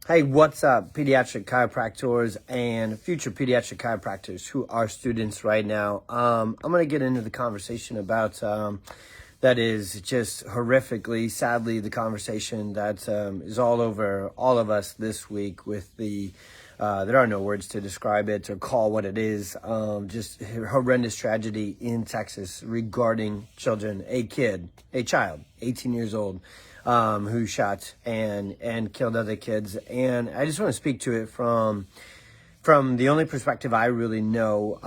Hey, what's up, pediatric chiropractors and future pediatric chiropractors who are students right now? I'm going to get into the conversation about that is just horrifically, sadly, the conversation that is all over all of us this week with the there are no words to describe it or call what it is. Just horrendous tragedy in Texas regarding children, a child, 18 years old, who shot and killed other kids. And I just want to speak to it from the only perspective I really know,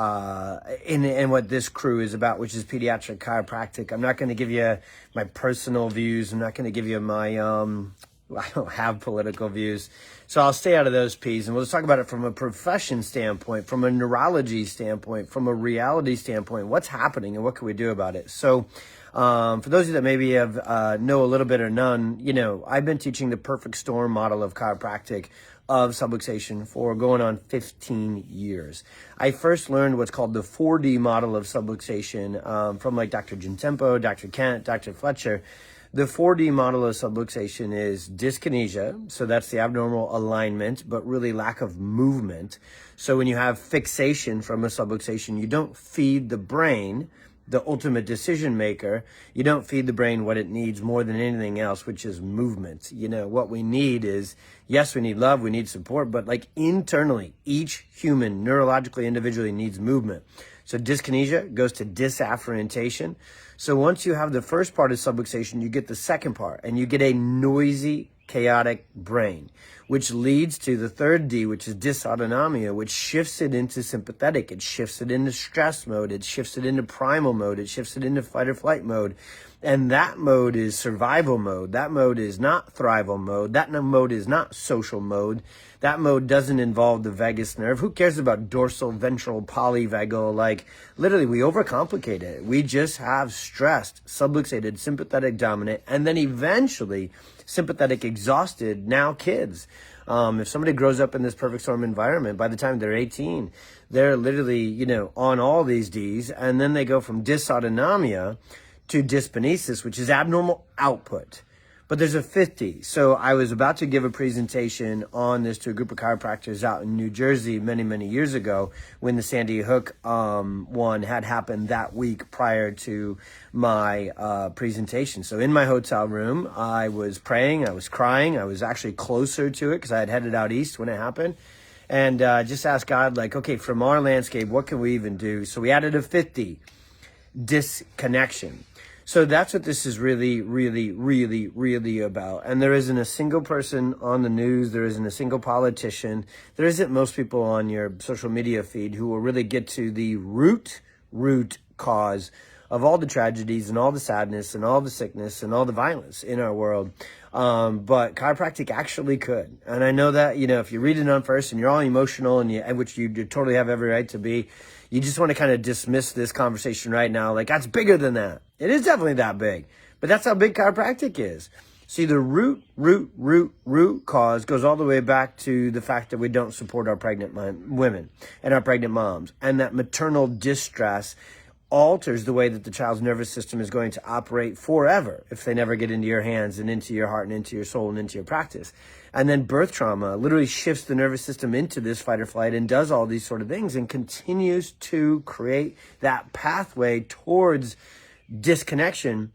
in what this crew is about, which is pediatric chiropractic. I'm not going to give you my personal views. I'm not going to give you my, I don't have political views. So I'll stay out of those P's, and we'll just talk about it from a profession standpoint, from a neurology standpoint, from a reality standpoint. What's happening and what can we do about it? So, for those of you that maybe have know a little bit or none, I've been teaching the perfect storm model of chiropractic, of subluxation, for going on 15 years. I first learned what's called the 4D model of subluxation from like Dr. Gentempo, Dr. Kent, Dr. Fletcher. The 4D model of subluxation is dyskinesia, so that's the abnormal alignment, but really lack of movement. So when you have fixation from a subluxation, you don't feed the brain, the ultimate decision maker, you don't feed the brain what it needs more than anything else, which is movement. What we need is, yes, we need love, we need support, but like internally, each human neurologically, individually needs movement. So dyskinesia goes to disafferentation. So once you have the first part of subluxation, you get the second part, and you get a noisy, chaotic brain, which leads to the third D, which is dysautonomia, which shifts it into sympathetic. It shifts it into stress mode. It shifts it into primal mode. It shifts it into fight or flight mode. And that mode is survival mode. That mode is not thrival mode. That mode is not social mode. That mode doesn't involve the vagus nerve. Who cares about dorsal, ventral, polyvagal? Like, literally, we overcomplicate it. We just have stressed, subluxated, sympathetic dominant, and then eventually sympathetic exhausted, now kids. If somebody grows up in this perfect storm environment, by the time they're 18, they're literally, on all these Ds, and then they go from dysautonomia to dyskinesis, which is abnormal output. But there's a 50. So I was about to give a presentation on this to a group of chiropractors out in New Jersey many, many years ago when the Sandy Hook one had happened that week prior to my presentation. So in my hotel room, I was praying, I was crying, I was actually closer to it because I had headed out east when it happened. And just asked God, like, okay, from our landscape, what can we even do? So we added a 50, disconnection. So that's what this is really, really, really, really about. And there isn't a single person on the news. There isn't a single politician. There isn't most people on your social media feed who will really get to the root cause of all the tragedies and all the sadness and all the sickness and all the violence in our world. But chiropractic actually could. And I know that, if you read it on first and you're all emotional and which you totally have every right to be, you just want to kind of dismiss this conversation right now. Like, that's bigger than that. It is definitely that big, but that's how big chiropractic is. See, the root cause goes all the way back to the fact that we don't support our pregnant women and our pregnant moms. And that maternal distress alters the way that the child's nervous system is going to operate forever if they never get into your hands and into your heart and into your soul and into your practice. And then birth trauma literally shifts the nervous system into this fight or flight and does all these sort of things and continues to create that pathway towards disconnection,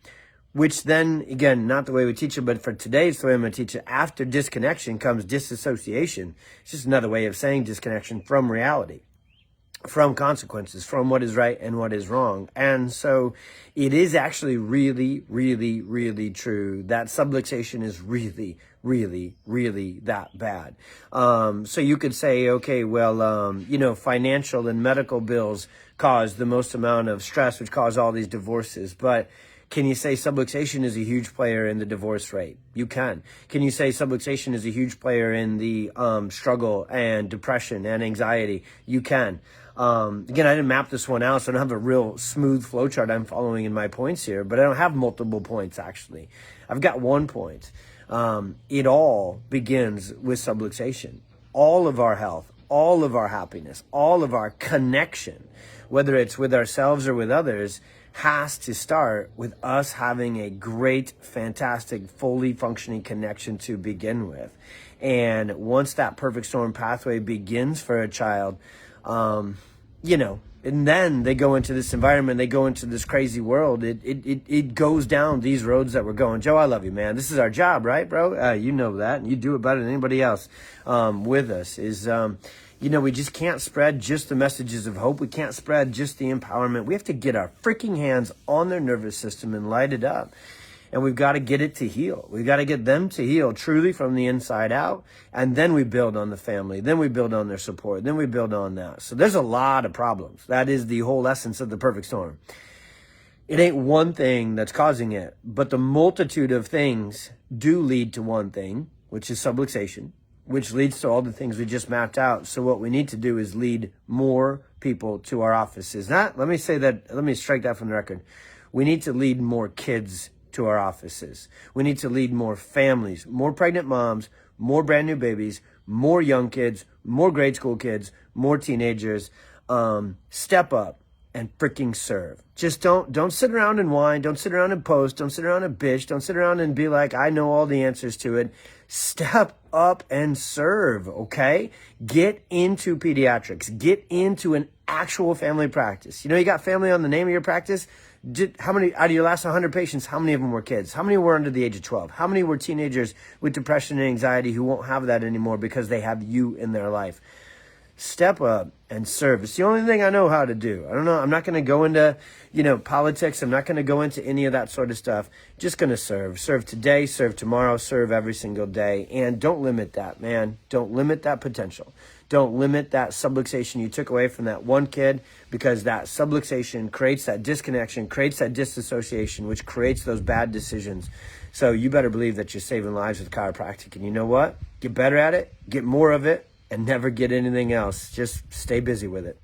which then, again, not the way we teach it, but for today, it's the way I'm going to teach it. After disconnection comes disassociation. It's just another way of saying disconnection from reality, from consequences, from what is right and what is wrong. And so it is actually really, really, really true that subluxation is really, really, really that bad. So you could say, okay, well, financial and medical bills cause the most amount of stress, which cause all these divorces. But can you say subluxation is a huge player in the divorce rate? You can. Can you say subluxation is a huge player in the struggle and depression and anxiety? You can. Again, I didn't map this one out, so I don't have a real smooth flowchart I'm following in my points here, but I don't have multiple points, actually. I've got one point. It all begins with subluxation. All of our health, all of our happiness, all of our connection, whether it's with ourselves or with others, has to start with us having a great, fantastic, fully functioning connection to begin with. And once that perfect storm pathway begins for a child, you know, and then they go into this environment, they go into this crazy world. It goes down these roads that we're going. Joe, I love you, man. This is our job, right, bro? You know that, and you do it better than anybody else with us. You know, we just can't spread just the messages of hope. We can't spread just the empowerment. We have to get our freaking hands on their nervous system and light it up. And we've got to get it to heal. We've got to get them to heal truly from the inside out. And then we build on the family. Then we build on their support. Then we build on that. So there's a lot of problems. That is the whole essence of the perfect storm. It ain't one thing that's causing it, but the multitude of things do lead to one thing, which is subluxation, which leads to all the things we just mapped out. So what we need to do is lead more people to our offices. Let me strike that from the record. We need to lead more kids to our offices. We need to lead more families, more pregnant moms, more brand new babies, more young kids, more grade school kids, more teenagers. Step up and freaking serve. Just don't sit around and whine. Don't sit around and post. Don't sit around and bitch. Don't sit around and be like, I know all the answers to it. Step up and serve, okay? Get into pediatrics. Get into an actual family practice. You know, you got family on the name of your practice. How many, out of your last 100 patients, how many of them were kids? How many were under the age of 12? How many were teenagers with depression and anxiety who won't have that anymore because they have you in their life? Step up and serve. It's the only thing I know how to do. I don't know. I'm not going to go into, politics. I'm not going to go into any of that sort of stuff. Just going to serve. Serve today, serve tomorrow, serve every single day. And don't limit that, man. Don't limit that potential. Don't limit that subluxation you took away from that one kid, because that subluxation creates that disconnection, creates that disassociation, which creates those bad decisions. So you better believe that you're saving lives with chiropractic. And you know what? Get better at it, get more of it, and never get anything else. Just stay busy with it.